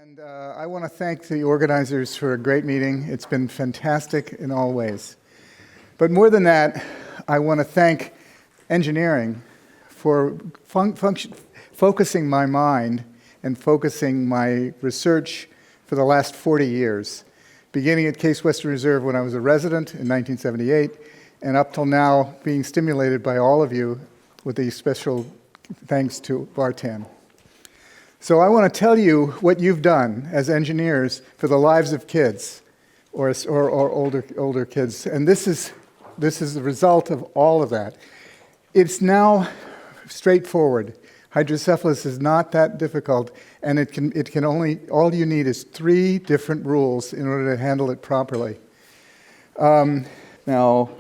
And I want to thank the organizers for a great meeting. It's been fantastic in all ways. But more than that, I want to thank engineering for focusing my mind and focusing my research for the last 40 years, beginning at Case Western Reserve when I was a resident in 1978, and up till now being stimulated by all of you with a special thanks to Vartan. So I want to tell you what you've done as engineers for the lives of kids or older kids, and this is the result of all of that. It's now straightforward. Hydrocephalus is not that difficult, and it can only, all you need is 3 different rules in order to handle it properly. Now,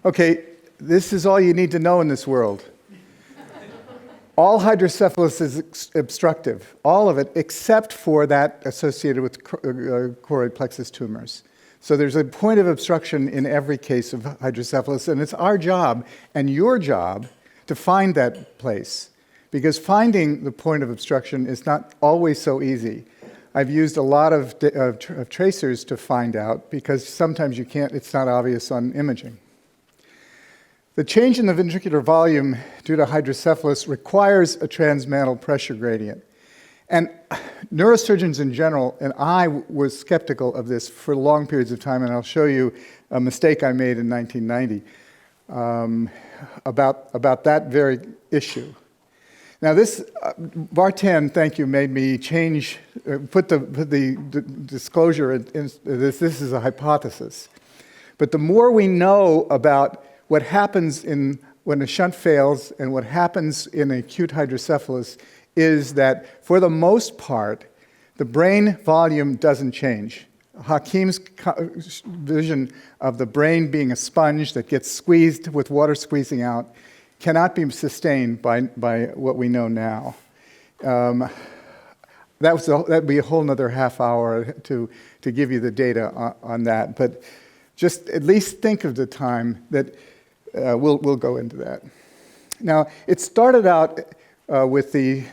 okay, this is all you need to know in this world. All hydrocephalus is obstructive, all of it, except for that associated with choroid plexus tumors. So there's a point of obstruction in every case of hydrocephalus, and it's our job and your job to find that place, because finding the point of obstruction is not always so easy. I've used a lot of tracers to find out, because sometimes you can't, it's not obvious on imaging. The change in the ventricular volume due to hydrocephalus requires a transmantle pressure gradient. And neurosurgeons in general, and I was skeptical of this for long periods of time, and I'll show you a mistake I made in 1990 about that very issue. Now this, Vartan, thank you, made me change, put the disclosure in this is a hypothesis. But the more we know about what happens when a shunt fails and what happens in acute hydrocephalus is that, for the most part, the brain volume doesn't change. Hakim's vision of the brain being a sponge that gets squeezed with water squeezing out cannot be sustained by what we know now. That'd be a whole nother half hour to give you the data on that. But just at least think of the time that we'll go into that. Now, it started out with the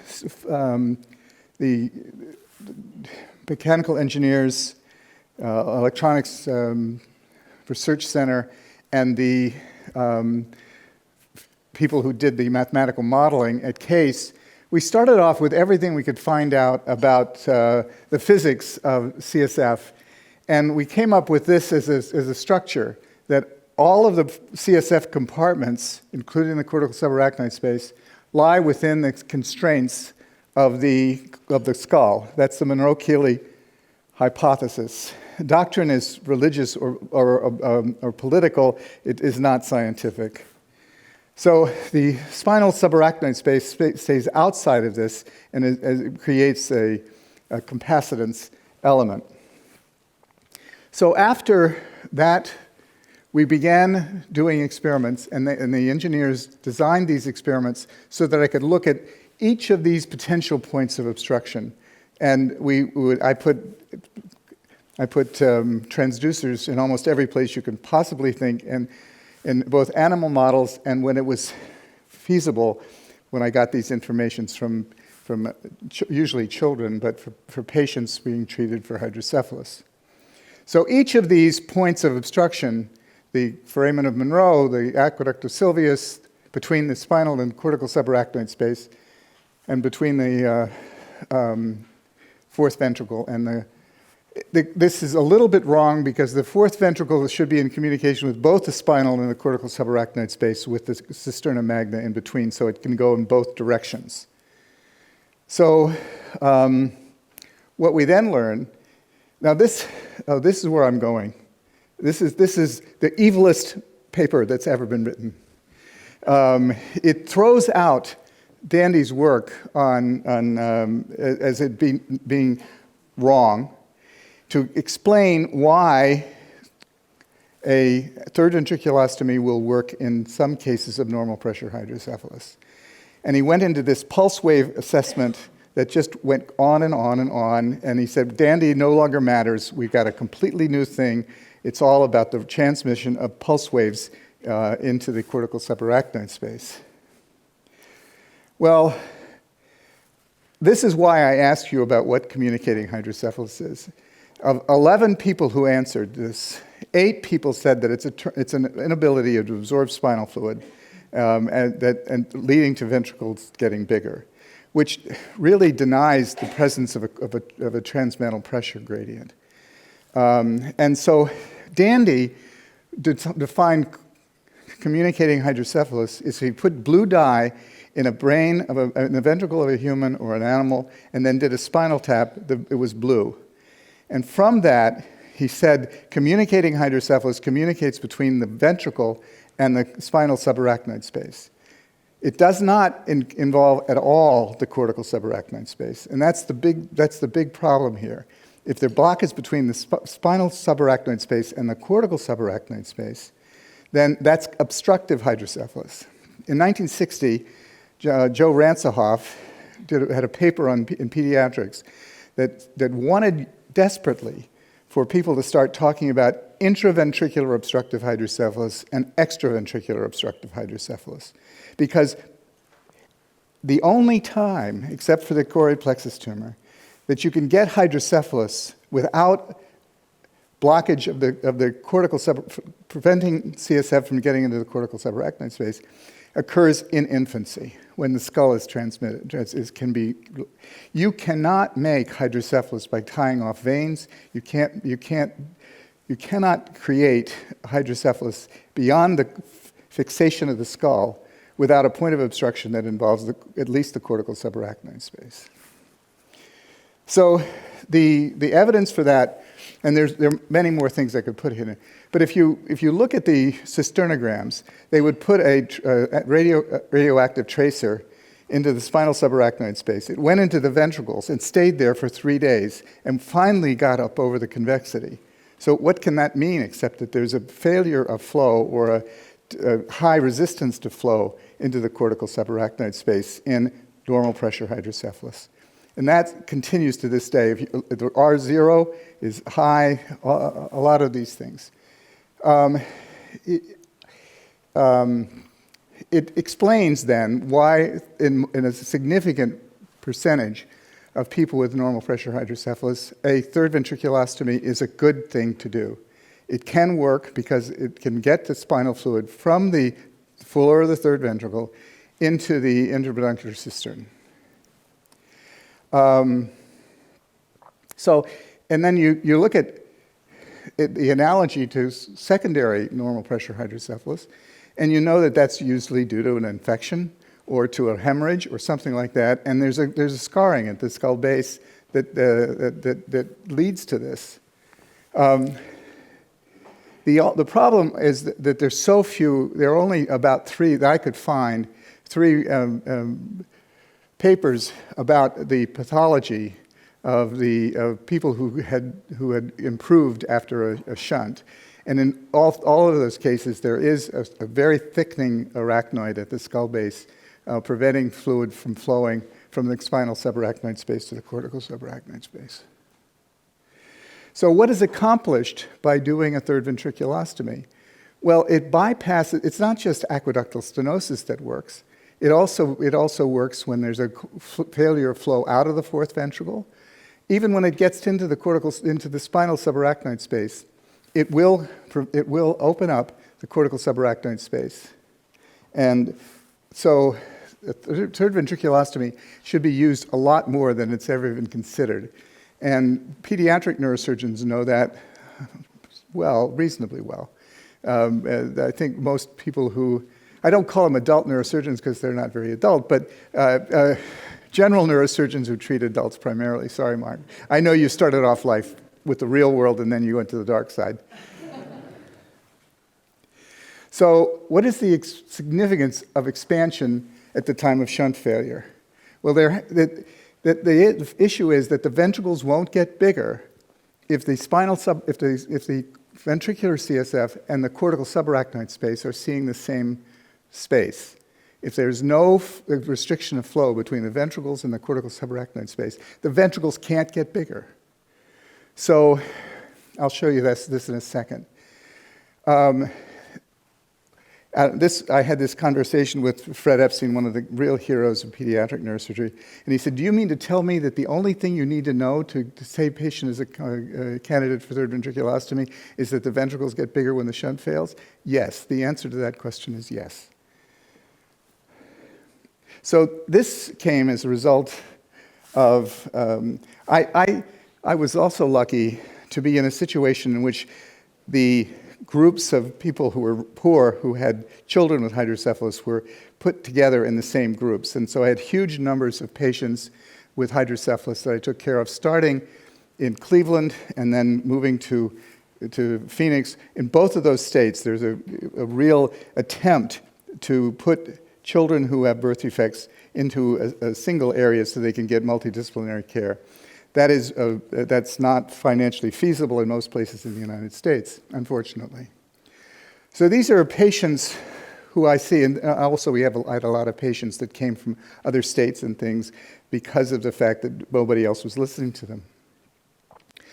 mechanical engineers, electronics research center, and the people who did the mathematical modeling at Case. We started off with everything we could find out about the physics of CSF, and we came up with this as a structure that all of the CSF compartments, including the cortical subarachnoid space, lie within the constraints of the skull. That's the Monroe-Keeley hypothesis. Doctrine is religious or political. It is not scientific. So the spinal subarachnoid space stays outside of this, and it creates a capacitance element. So after that, we began doing experiments, and the engineers designed these experiments so that I could look at each of these potential points of obstruction. And I put transducers in almost every place you can possibly think, and in both animal models and when it was feasible, when I got these informations from usually children, but for patients being treated for hydrocephalus. So each of these points of obstruction, the foramen of Monroe, the aqueduct of Sylvius, between the spinal and cortical subarachnoid space, and between the fourth ventricle and this is a little bit wrong, because the fourth ventricle should be in communication with both the spinal and the cortical subarachnoid space with the cisterna magna in between, so it can go in both directions. So what we then learned, now this is where I'm going. This is the evilest paper that's ever been written. It throws out Dandy's work as it being wrong, to explain why a third ventriculostomy will work in some cases of normal pressure hydrocephalus. And he went into this pulse wave assessment that just went on and on and on, and he said, Dandy no longer matters. We've got a completely new thing. It's all about the transmission of pulse waves into the cortical subarachnoid space. Well, this is why I asked you about what communicating hydrocephalus is. Of 11 people who answered this, 8 people said that it's an inability to absorb spinal fluid and leading to ventricles getting bigger, which really denies the presence of a transmantle pressure gradient. And so Dandy defined communicating hydrocephalus is he put blue dye in a brain in the ventricle of a human or an animal, and then did a spinal tap. It was blue, and from that he said communicating hydrocephalus communicates between the ventricle and the spinal subarachnoid space. It does not involve at all the cortical subarachnoid space, and that's the big problem here. If the block is between the spinal subarachnoid space and the cortical subarachnoid space, then that's obstructive hydrocephalus. In 1960, Joe Ransohoff had a paper in pediatrics that wanted desperately for people to start talking about intraventricular obstructive hydrocephalus and extraventricular obstructive hydrocephalus. Because the only time, except for the choroid plexus tumor, that you can get hydrocephalus without blockage of the cortical preventing CSF from getting into the cortical subarachnoid space occurs in infancy when the skull is transmitted. You cannot make hydrocephalus by tying off veins. You cannot create hydrocephalus beyond the fixation of the skull without a point of obstruction that involves at least the cortical subarachnoid space. So the evidence for that, and there are many more things I could put in it, but if you look at the cisternograms, they would put a radioactive tracer into the spinal subarachnoid space. It went into the ventricles and stayed there for 3 days and finally got up over the convexity. So what can that mean except that there's a failure of flow or a high resistance to flow into the cortical subarachnoid space in normal pressure hydrocephalus? And that continues to this day. If the R0 is high, a lot of these things. It explains then why in a significant percentage of people with normal pressure hydrocephalus, a third ventriculostomy is a good thing to do. It can work because it can get the spinal fluid from the floor of the third ventricle into the intrapeduncular cistern. And then you look at the analogy to secondary normal pressure hydrocephalus, and you know that that's usually due to an infection or to a hemorrhage or something like that, and there's a scarring at the skull base that leads to this. The problem is that there's so few. There are only about 3 that I could find, 3 papers about the pathology of people who had improved after a shunt. And in all of those cases, there is a very thickening arachnoid at the skull base, preventing fluid from flowing from the spinal subarachnoid space to the cortical subarachnoid space. So what is accomplished by doing a third ventriculostomy? Well, it bypasses, it's not just aqueductal stenosis that works. It also works when there's a failure of flow out of the fourth ventricle. Even when it gets into the spinal subarachnoid space, it will open up the cortical subarachnoid space. And so a third ventriculostomy should be used a lot more than it's ever been considered. And pediatric neurosurgeons know that reasonably well. I think most people who, I don't call them adult neurosurgeons because they're not very adult, but general neurosurgeons who treat adults primarily. Sorry, Mark. I know you started off life with the real world and then you went to the dark side. So what is the significance of expansion at the time of shunt failure? Well, the issue is that the ventricles won't get bigger if the ventricular CSF and the cortical subarachnoid space are seeing the same space. If there's no restriction of flow between the ventricles and the cortical subarachnoid space, the ventricles can't get bigger. So I'll show you this in a second. I had this conversation with Fred Epstein, one of the real heroes of pediatric neurosurgery, and he said, do you mean to tell me that the only thing you need to know to say a patient is a candidate for third ventriculostomy is that the ventricles get bigger when the shunt fails? Yes, the answer to that question is yes. So this came as a result of, I was also lucky to be in a situation in which the groups of people who were poor, who had children with hydrocephalus, were put together in the same groups. And so I had huge numbers of patients with hydrocephalus that I took care of, starting in Cleveland and then moving to Phoenix. In both of those states, there's a real attempt to put children who have birth defects into a single area so they can get multidisciplinary care. That's not financially feasible in most places in the United States, unfortunately. So these are patients who I see, and also I had a lot of patients that came from other states and things because of the fact that nobody else was listening to them.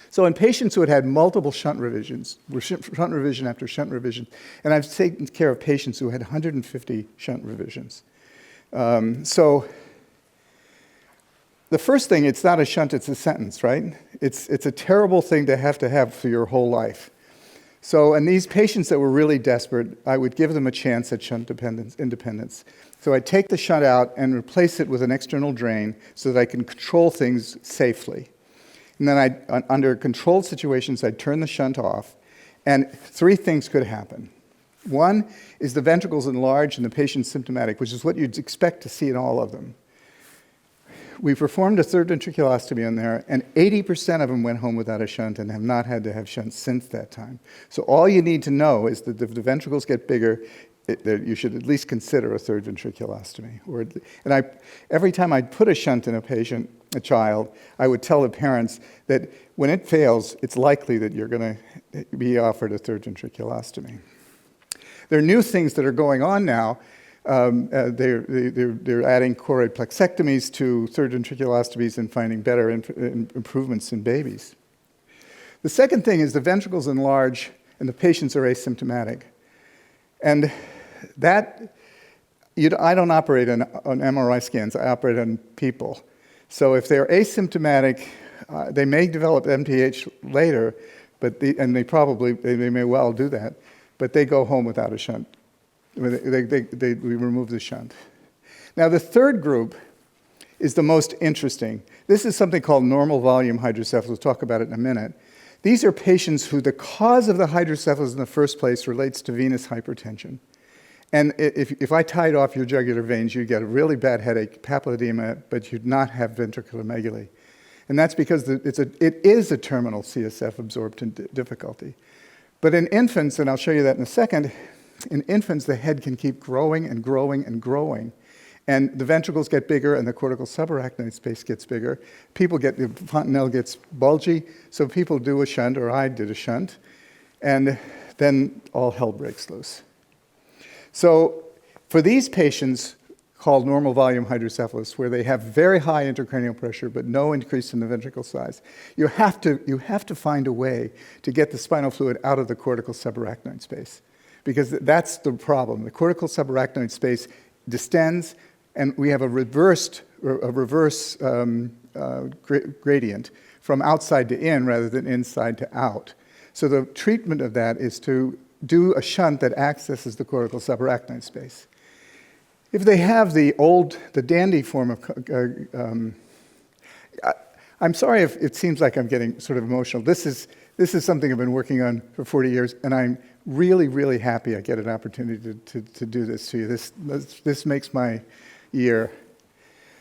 So in patients who had multiple shunt revisions, shunt revision after shunt revision, and I've taken care of patients who had 150 shunt revisions. So the first thing, it's not a shunt, it's a sentence, right? It's a terrible thing to have for your whole life. So in these patients that were really desperate, I would give them a chance at shunt independence. So I'd take the shunt out and replace it with an external drain so that I can control things safely. And then under controlled situations, I'd turn the shunt off, and three things could happen. One is the ventricles enlarge and the patient's symptomatic, which is what you'd expect to see in all of them. We performed a third ventriculostomy on there, and 80% of them went home without a shunt and have not had to have shunts since that time. So all you need to know is that if the ventricles get bigger, that you should at least consider a third ventriculostomy. Every time I'd put a shunt in a child, I would tell the parents that when it fails, it's likely that you're going to be offered a third ventriculostomy. There are new things that are going on now. They're adding choroid plexectomies to third ventriculostomies and finding better improvements in babies. The second thing is the ventricles enlarge and the patients are asymptomatic. And I don't operate on MRI scans, I operate on people. So if they're asymptomatic, they may develop MTH later, they may well do that, but they go home without a shunt. We remove the shunt. Now the third group is the most interesting. This is something called normal volume hydrocephalus. We'll talk about it in a minute. These are patients who the cause of the hydrocephalus in the first place relates to venous hypertension. And if I tied off your jugular veins, you'd get a really bad headache, papilledema, but you'd not have ventricular megaly. And that's because it is a terminal CSF absorption difficulty. But in infants, and I'll show you that in a second, in infants, the head can keep growing and growing and growing. And the ventricles get bigger and the cortical subarachnoid space gets bigger. The fontanelle gets bulgy, so people do a shunt, or I did a shunt, and then all hell breaks loose. So for these patients called normal volume hydrocephalus, where they have very high intracranial pressure but no increase in the ventricle size, you have to find a way to get the spinal fluid out of the cortical subarachnoid space, because that's the problem. The cortical subarachnoid space distends, and we have a reverse gradient from outside to in rather than inside to out. So the treatment of that is to do a shunt that accesses the cortical subarachnoid space. If they have the dandy form of, I'm sorry if it seems like I'm getting sort of emotional. This is something I've been working on for 40 years, and I'm really, really happy I get an opportunity to do this to you. This makes my year.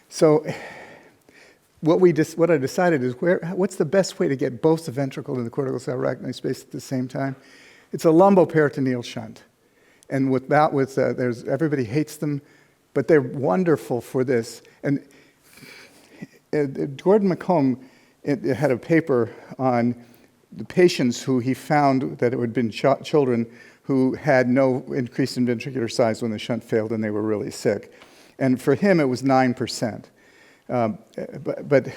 So what I decided is what's the best way to get both the ventricle and the cortical subarachnoid space at the same time? It's a lumboperitoneal shunt. And everybody hates them, but they're wonderful for this. And Gordon McComb had a paper on the patients who he found that it had been children who had no increase in ventricular size when the shunt failed and they were really sick. And for him, it was 9%. But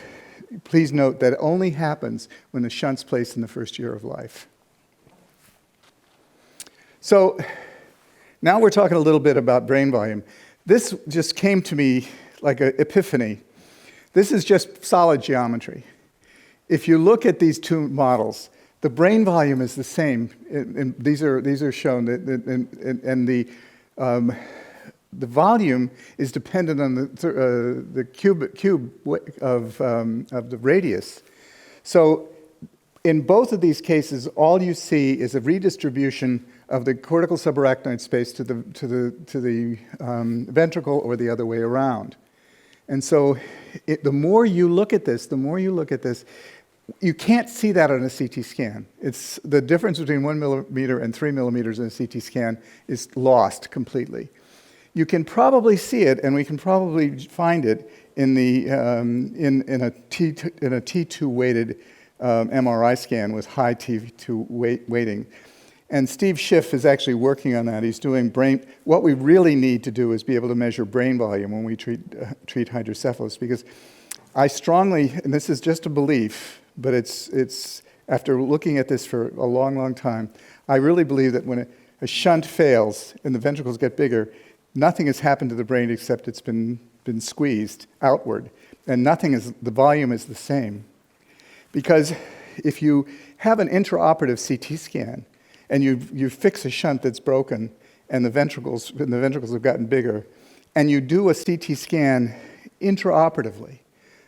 please note that it only happens when the shunt's placed in the first year of life. So Now we're talking a little bit about brain volume. This just came to me like an epiphany. This is just solid geometry. If you look at these two models, the brain volume is the same. And these are shown, and the volume is dependent on the cube of the radius. So in both of these cases, all you see is a redistribution of the cortical subarachnoid space to the ventricle or the other way around. And so the more you look at this, you can't see that on a CT scan. It's the difference between 1 millimeter and 3 millimeters in a CT scan is lost completely. You can probably see it, and we can probably find it in a T2 weighted MRI scan with high T2 weighting. And Steve Schiff is actually working on that. He's doing what we really need to do is be able to measure brain volume when we treat hydrocephalus, because I strongly, and this is just a belief, but it's after looking at this for a long, long time, I really believe that when a shunt fails and the ventricles get bigger, nothing has happened to the brain except it's been squeezed outward, and the volume is the same. Because if you have an intraoperative CT scan and you fix a shunt that's broken and the ventricles have gotten bigger, and you do a CT scan intraoperatively,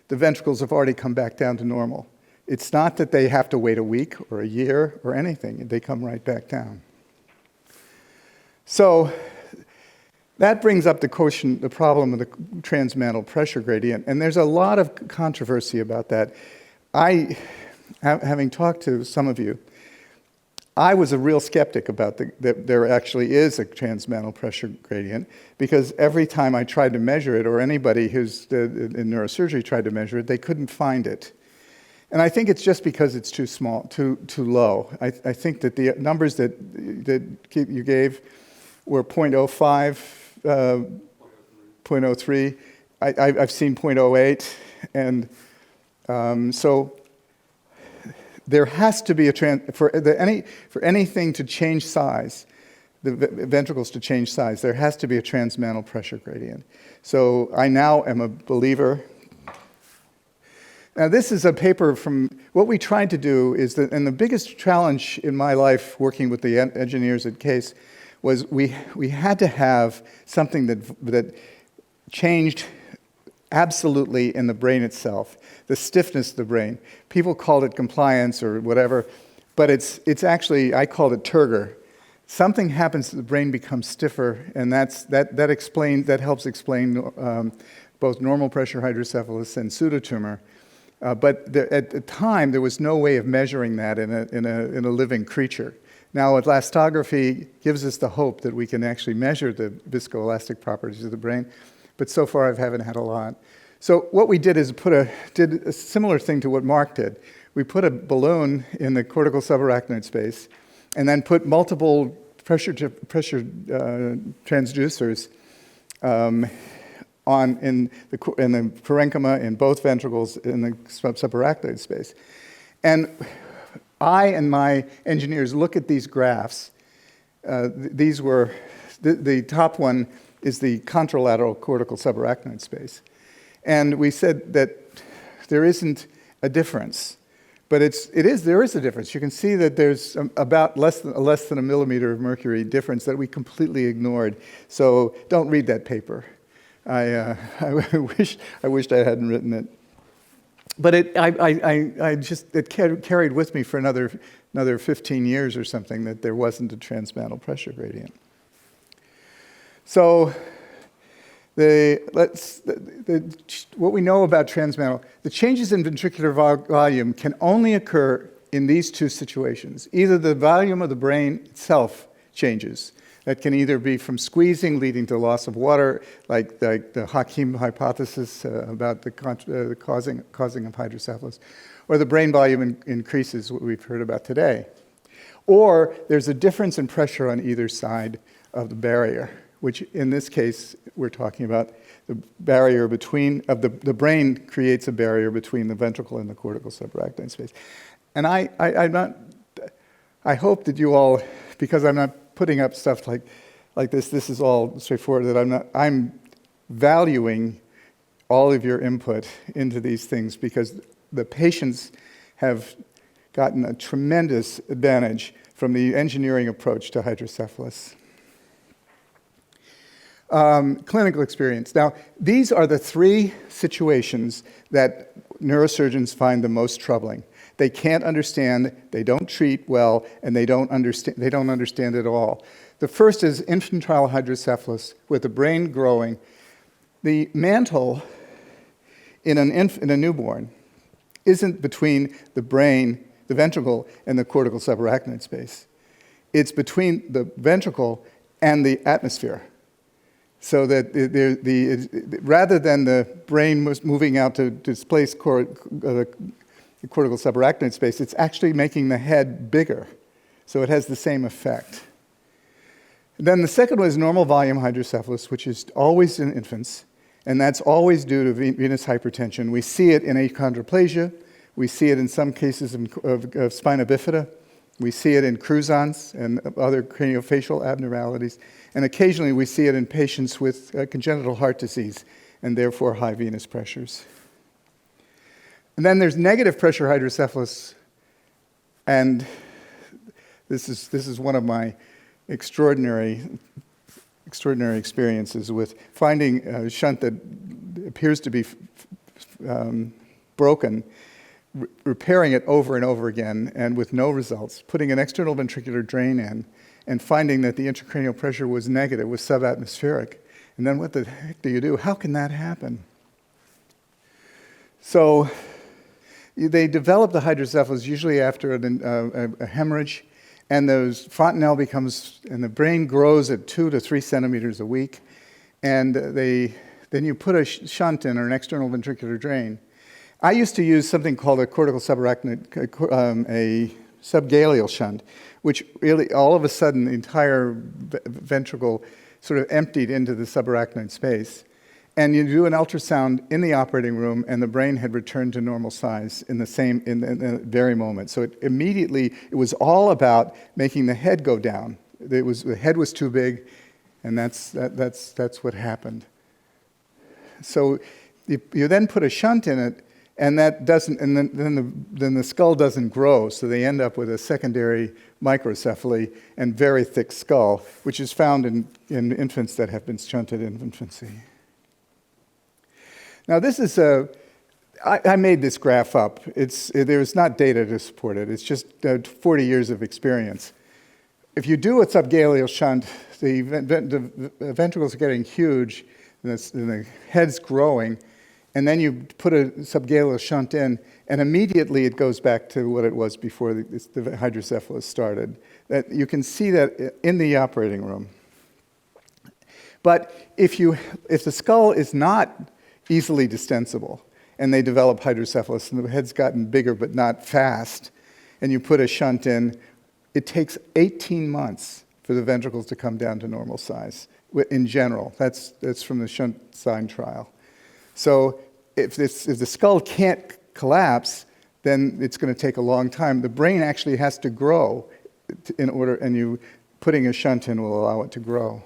the ventricles have already come back down to normal. It's not that they have to wait a week or a year or anything. They come right back down. So that brings up the problem of the trans-mantle pressure gradient, and there's a lot of controversy about that. Having talked to some of you, I was a real skeptic about that there actually is a trans-mantle pressure gradient, because every time I tried to measure it, or anybody who's in neurosurgery tried to measure it, they couldn't find it. And I think it's just because it's too small, too low. I think that the numbers that you gave were 0.05, 0.03. I've seen 0.08, and so there has to be for anything to change size, the ventricles to change size, there has to be a trans-mantle pressure gradient. So I now am a believer. Now this is a paper from, what we tried to do is that, and the biggest challenge in my life working with the engineers at CASE was we had to have something that changed absolutely in the brain itself, the stiffness of the brain. People called it compliance or whatever, but it's actually, I called it turgor. Something happens, the brain becomes stiffer, and that helps explain both normal pressure hydrocephalus and pseudotumor. But at the time, there was no way of measuring that in a living creature. Now, elastography gives us the hope that we can actually measure the viscoelastic properties of the brain, but so far I haven't had a lot. So what we did is did a similar thing to what Mark did. We put a balloon in the cortical subarachnoid space, and then put multiple pressure transducers in the parenchyma, in both ventricles, in the subarachnoid space. And I and my engineers look at these graphs. These were, the top one is the contralateral cortical subarachnoid space. And we said that there isn't a difference, but there is a difference. You can see that there's about less than a millimeter of mercury difference that we completely ignored. So don't read that paper. I wished I hadn't written it. But it carried with me for another 15 years or something that there wasn't a trans-mantle pressure gradient. So what we know about trans-mantle, the changes in ventricular volume can only occur in these two situations. Either the volume of the brain itself changes. That can either be from squeezing leading to loss of water, like the Hakim hypothesis about the causing of hydrocephalus, or the brain volume increases, what we've heard about today. Or there's a difference in pressure on either side of the barrier, which in this case, we're talking about the barrier between, the brain creates a barrier between the ventricle and the cortical subarachnoid space. And I hope that you all, because I'm not putting up stuff like like this. This is all straightforward, that I'm valuing all of your input into these things because the patients have gotten a tremendous advantage from the engineering approach to hydrocephalus. Clinical experience. Now, these are the three situations that neurosurgeons find the most troubling. They can't understand, they don't treat well, and they don't understand at all. The first is infantile hydrocephalus with the brain growing. The mantle in a newborn isn't between the brain, the ventricle, and the cortical subarachnoid space. It's between the ventricle and the atmosphere. So that rather than the brain moving out to displace the cortical subarachnoid space, it's actually making the head bigger. So it has the same effect. Then the second one is normal volume hydrocephalus, which is always in infants, and that's always due to venous hypertension. We see it in achondroplasia. We see it in some cases of spina bifida. We see it in cruisons and other craniofacial abnormalities. And occasionally we see it in patients with congenital heart disease and therefore high venous pressures. And then there's negative pressure hydrocephalus. And this is one of my extraordinary experiences with finding a shunt that appears to be broken, repairing it over and over again and with no results, putting an external ventricular drain in, and finding that the intracranial pressure was negative, was subatmospheric. And then what the heck do you do? How can that happen? So they develop the hydrocephalus usually after a hemorrhage, and those fontanelle becomes, and the brain grows at 2 to 3 centimeters a week, and then you put a shunt in, or an external ventricular drain. I used to use something called a cortical subarachnoid, a subgaleal shunt, which really all of a sudden the entire ventricle sort of emptied into the subarachnoid space. And you do an ultrasound in the operating room, and the brain had returned to normal size in the very moment. So it was all about making the head go down. The head was too big, and that's what happened. So you then put a shunt in it, and that doesn't, and then the skull doesn't grow, so they end up with a secondary microcephaly and very thick skull, which is found in infants that have been shunted in infancy. Now this is I made this graph up. There's not data to support it. It's just 40 years of experience. If you do a subgaleal shunt, the ventricles are getting huge, and the head's growing, and then you put a subgaleal shunt in, and immediately it goes back to what it was before the hydrocephalus started. That you can see that in the operating room. But if the skull is not easily distensible, and they develop hydrocephalus, and the head's gotten bigger but not fast, and you put a shunt in, it takes 18 months for the ventricles to come down to normal size in general. That's from the Shunt sign trial. So if the skull can't collapse, then it's going to take a long time. The brain actually has to grow in order, and putting a shunt in will allow it to grow.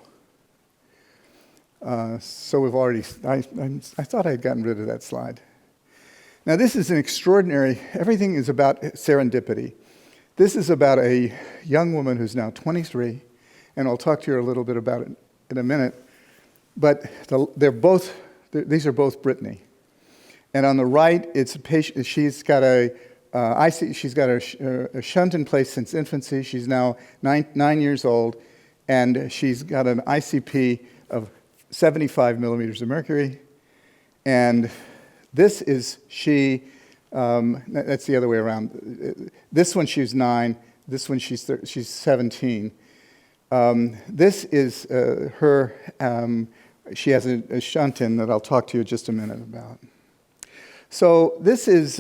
So we've already, I thought I had gotten rid of that slide. Now this is an extraordinary, everything is about serendipity. This is about a young woman who's now 23, and I'll talk to you a little bit about it in a minute, but these are both Brittany. And on the right, it's a patient, she's got a shunt in place since infancy. She's now 9 years old, and she's got an ICP of 75 millimeters of mercury. And this is that's the other way around. This one she's 9, this one she's 17. This is her, she has a shunt in that I'll talk to you just a minute about. So this is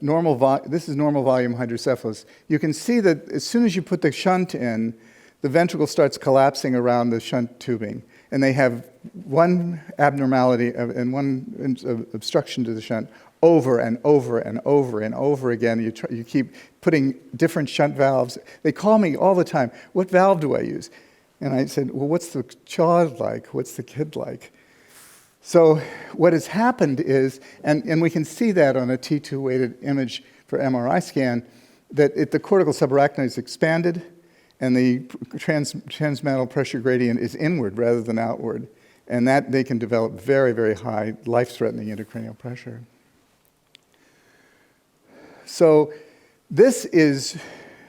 normal volume hydrocephalus. You can see that as soon as you put the shunt in, the ventricle starts collapsing around the shunt tubing, and they have one abnormality and one obstruction to the shunt over and over and over and over again. You keep putting different shunt valves. They call me all the time, what valve do I use? And I said, well, what's the child like? What's the kid like? So what has happened is, and we can see that on a T2 weighted image for MRI scan, that the cortical subarachnoid is expanded and the trans-mantle pressure gradient is inward rather than outward. And that they can develop very, very high, life-threatening intracranial pressure. So this is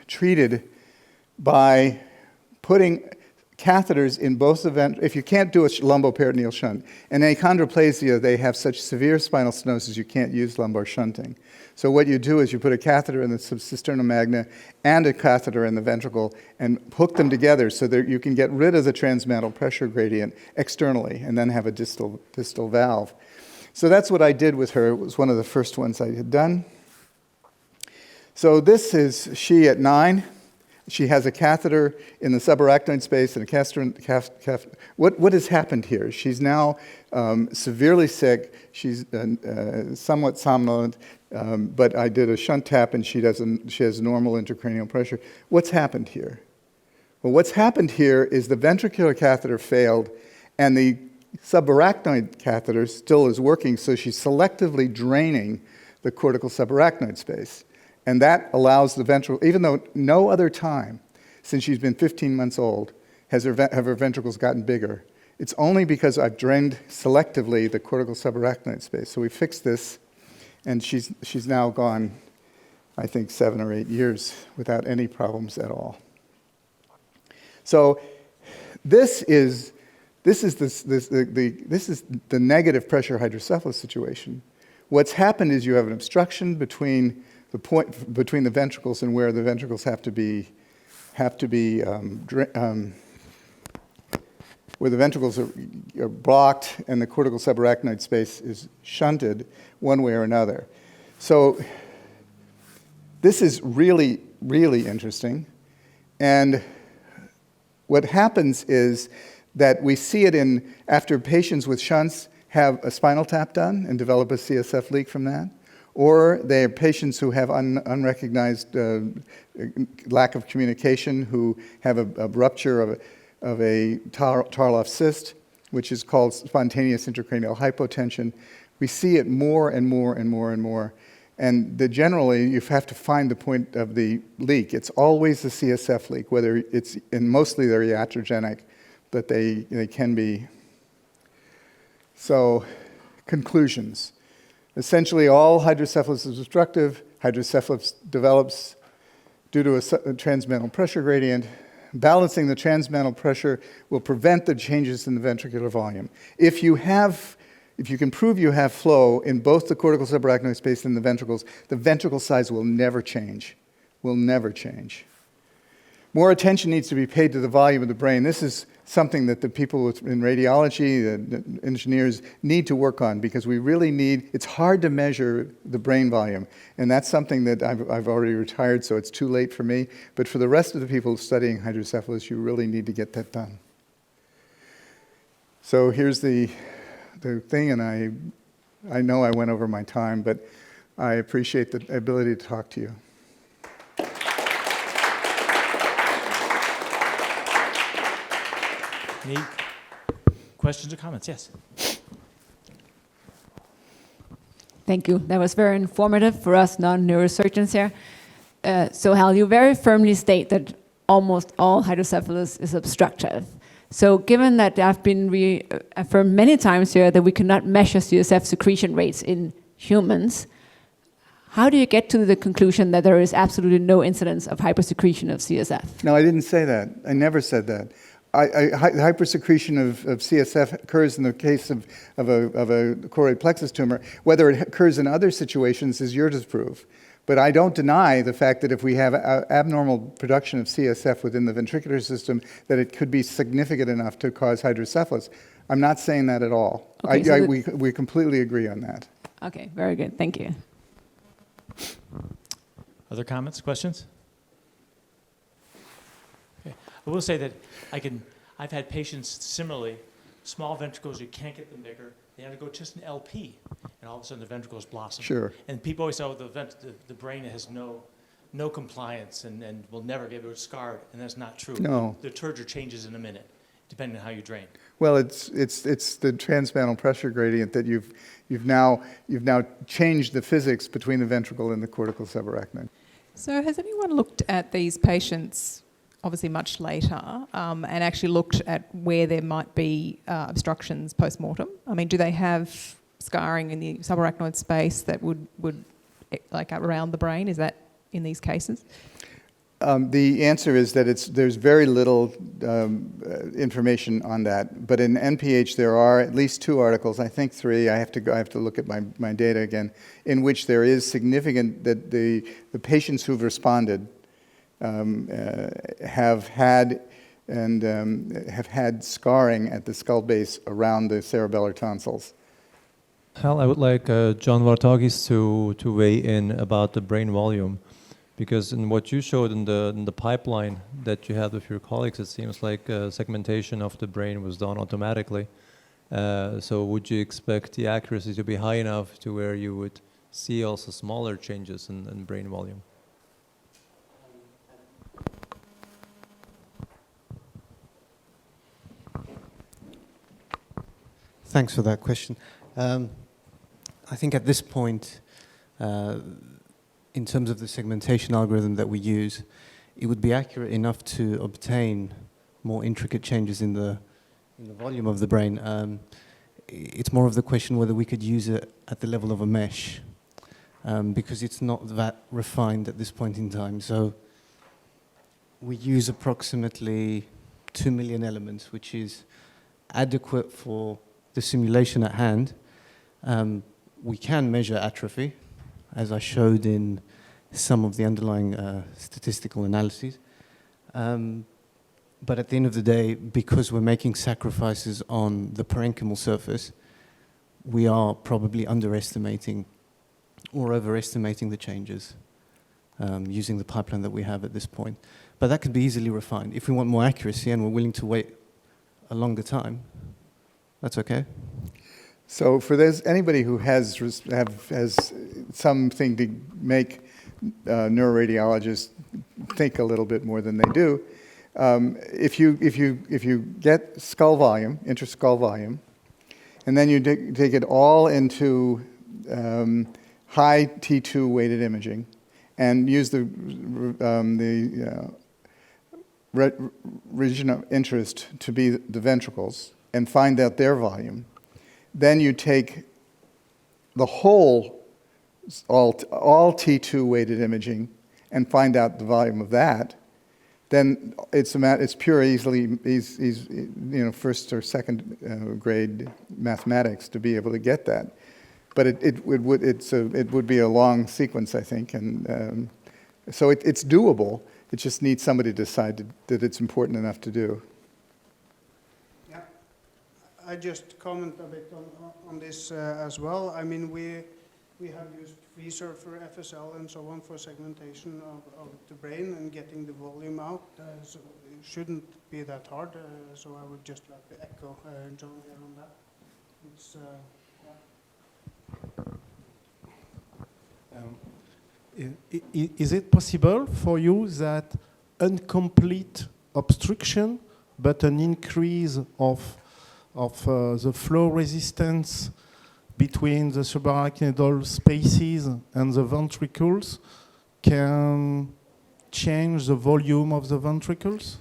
treated by putting catheters in both the if you can't do a lumboperitoneal shunt. In achondroplasia, they have such severe spinal stenosis you can't use lumbar shunting. So what you do is you put a catheter in the subcisterna magna and a catheter in the ventricle and hook them together so that you can get rid of the transmantle pressure gradient externally and then have a distal valve. So that's what I did with her. It was one of the first ones I had done. So this is she at 9. She has a catheter in the subarachnoid space and a catheter in what has happened here? She's now severely sick. She's somewhat somnolent, but I did a shunt tap and she has normal intracranial pressure. What's happened here? Well, what's happened here is the ventricular catheter failed and the subarachnoid catheter still is working, so she's selectively draining the cortical subarachnoid space. And that allows the ventricle, even though no other time since she's been 15 months old have her ventricles gotten bigger. It's only because I've drained selectively the cortical subarachnoid space. So we fixed this, and she's now gone, I think, 7 or 8 years without any problems at all. So this is the negative pressure hydrocephalus situation. What's happened is you have an obstruction between the ventricles and where the ventricles have to be where the ventricles are blocked and the cortical subarachnoid space is shunted one way or another. So this is really, really interesting. And what happens is that we see it after patients with shunts have a spinal tap done and develop a CSF leak from that. Or they are patients who have unrecognized lack of communication, who have a rupture of a Tarlov cyst, which is called spontaneous intracranial hypotension. We see it more and more and more and more. And generally, you have to find the point of the leak. It's always the CSF leak, and mostly they're iatrogenic, but they can be. So, conclusions. Essentially, all hydrocephalus is obstructive. Hydrocephalus develops due to a trans-mantle pressure gradient. Balancing the trans-mantle pressure will prevent the changes in the ventricular volume. If you can prove you have flow in both the cortical subarachnoid space and the ventricle size will never change. Will never change. More attention needs to be paid to the volume of the brain. This is something that the people in radiology, the engineers, need to work on because we really it's hard to measure the brain volume. And that's something that I've already retired, so it's too late for me. But for the rest of the people studying hydrocephalus, you really need to get that done. So here's the thing, and I know I went over my time, but I appreciate the ability to talk to you. Any questions or comments? Yes. Thank you. That was very informative for us non-neurosurgeons here. So Hal, you very firmly state that almost all hydrocephalus is obstructive. So given that there have been reaffirmed many times here that we cannot measure CSF secretion rates in humans, how do you get to the conclusion that there is absolutely no incidence of hypersecretion of CSF? No, I didn't say that. I never said that. Hypersecretion of CSF occurs in the case of a choroid plexus tumor. Whether it occurs in other situations is yours to prove. But I don't deny the fact that if we have abnormal production of CSF within the ventricular system, that it could be significant enough to cause hydrocephalus. I'm not saying that at all. Okay, we completely agree on that. Okay, very good. Thank you. Other comments, questions? Okay. I will say that I've had patients similarly, small ventricles, you can't get them bigger. They undergo just an LP, and all of a sudden the ventricles blossom. Sure. And people always say, oh, the brain has no no compliance and will never get scarred, and that's not true. No. The turgor changes in a minute, depending on how you drain. Well, it's the transmantle pressure gradient that you've now changed the physics between the ventricle and the cortical subarachnoid. So has anyone looked at these patients, obviously much later, and actually looked at where there might be obstructions post-mortem? I mean, do they have scarring in the subarachnoid space that would like around the brain? Is that in these cases? The answer is that there's very little information on that. But in NPH, there are at least 2 articles, I think 3. I have to look at my data again, in which there is significant that the patients who've responded have had scarring at the skull base around the cerebellar tonsils. Hal, I would like John Vartagis to weigh in about the brain volume. Because in what you showed in the pipeline that you had with your colleagues, it seems like segmentation of the brain was done automatically. So would you expect the accuracy to be high enough to where you would see also smaller changes in brain volume? Thanks for that question. I think at this point, in terms of the segmentation algorithm that we use, it would be accurate enough to obtain more intricate changes in the volume of the brain. It's more of the question whether we could use it at the level of a mesh, because it's not that refined at this point in time. So we use approximately 2 million elements, which is adequate for the simulation at hand. We can measure atrophy, as I showed in some of the underlying statistical analyses. But at the end of the day, because we're making sacrifices on the parenchymal surface, we are probably underestimating or overestimating the changes using the pipeline that we have at this point. But that could be easily refined. If we want more accuracy and we're willing to wait a longer time, that's okay. So for anybody who has something to make neuroradiologists think a little bit more than they do, if you get skull volume, interskull volume, and then you take it all into high T2 weighted imaging, and use the region of interest to be the ventricles, and find out their volume. Then you take the whole, all T2 weighted imaging and find out the volume of that. Then it's pure, easily, first or second grade mathematics to be able to get that. But it would be a long sequence, I think, and so it's doable. It just needs somebody to decide that it's important enough to do. I just comment a bit on this as well. I mean, we have used freezer for FSL and so on for segmentation of the brain and getting the volume out. So it shouldn't be that hard. So I would just like to echo John here on that. It's, Is it possible for you that incomplete obstruction, but an increase of the flow resistance between the subarachnoidal spaces and the ventricles can change the volume of the ventricles?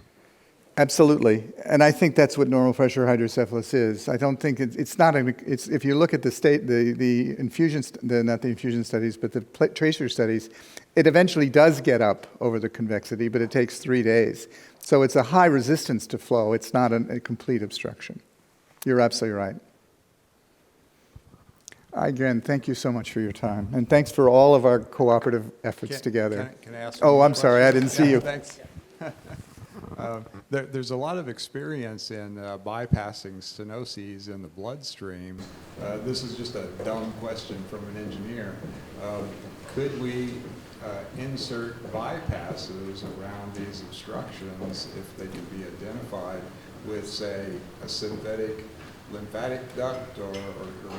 Absolutely, and I think that's what normal pressure hydrocephalus is. I don't think it's not. It's if you look at the infusion, not the infusion studies, but the tracer studies, it eventually does get up over the convexity, but it takes 3 days. So it's a high resistance to flow. It's not a complete obstruction. You're absolutely right. Again, thank you so much for your time, and thanks for all of our cooperative efforts together. Can I ask? Oh, I'm sorry, I didn't see you. Thanks. There's a lot of experience in bypassing stenoses in the bloodstream. This is just a dumb question from an engineer. Could we insert bypasses around these obstructions if they could be identified with, say, a synthetic lymphatic duct or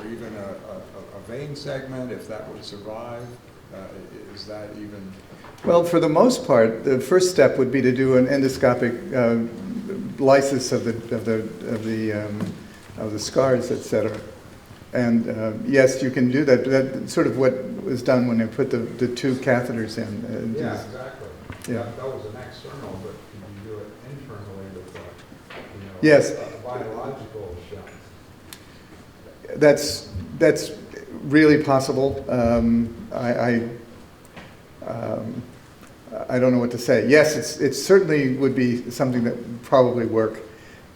even a vein segment, if that would survive? Is that even? Well, for the most part, the first step would be to do an endoscopic lysis of the scars, et cetera. And yes, you can do that. That's sort of what was done when they put the two catheters in. Yeah, exactly. Yeah. That was an external, but can you do it internally with yes. a biological shunt? That's really possible. I don't know what to say. Yes, it certainly would be something that would probably work,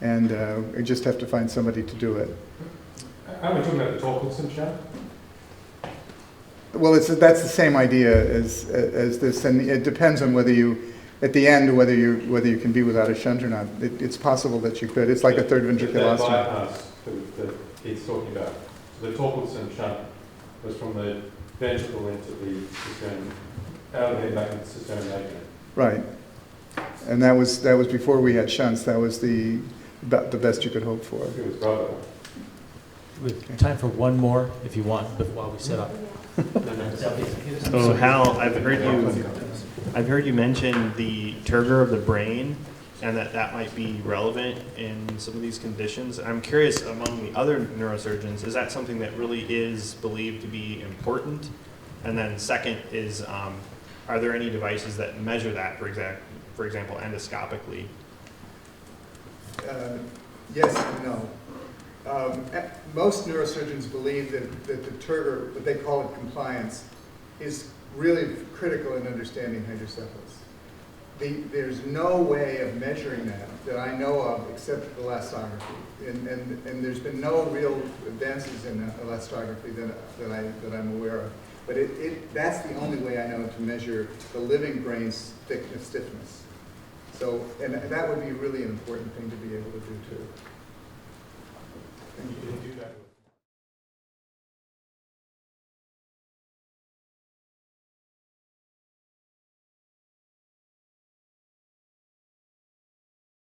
and we just have to find somebody to do it. Are we talking about the Torkelson shunt? Well, that's the same idea as this, and it depends on whether you, at the end, whether you can be without a shunt or not. It's possible that you could. It's like a third ventriculostomy. That bypass that he's talking about. So the Torkelson shunt was from the ventricle into the cistern, out of the head back into the cistern magnet. Right, and that was before we had shunts. That was the best you could hope for. It was brother. We have time for one more, if you want, while we set up. So Hal, I've heard you mention the turgor of the brain, and that might be relevant in some of these conditions. I'm curious, among the other neurosurgeons, is that something that really is believed to be important? And then second is, are there any devices that measure that, for example, endoscopically? Yes and no. Most neurosurgeons believe that the turgor, what they call it compliance, is really critical in understanding hydrocephalus. There's no way of measuring that I know of except elastography, and there's been no real advances in elastography that I'm aware of. But that's the only way I know to measure the living brain's stiffness. So, and that would be really an important thing to be able to do too.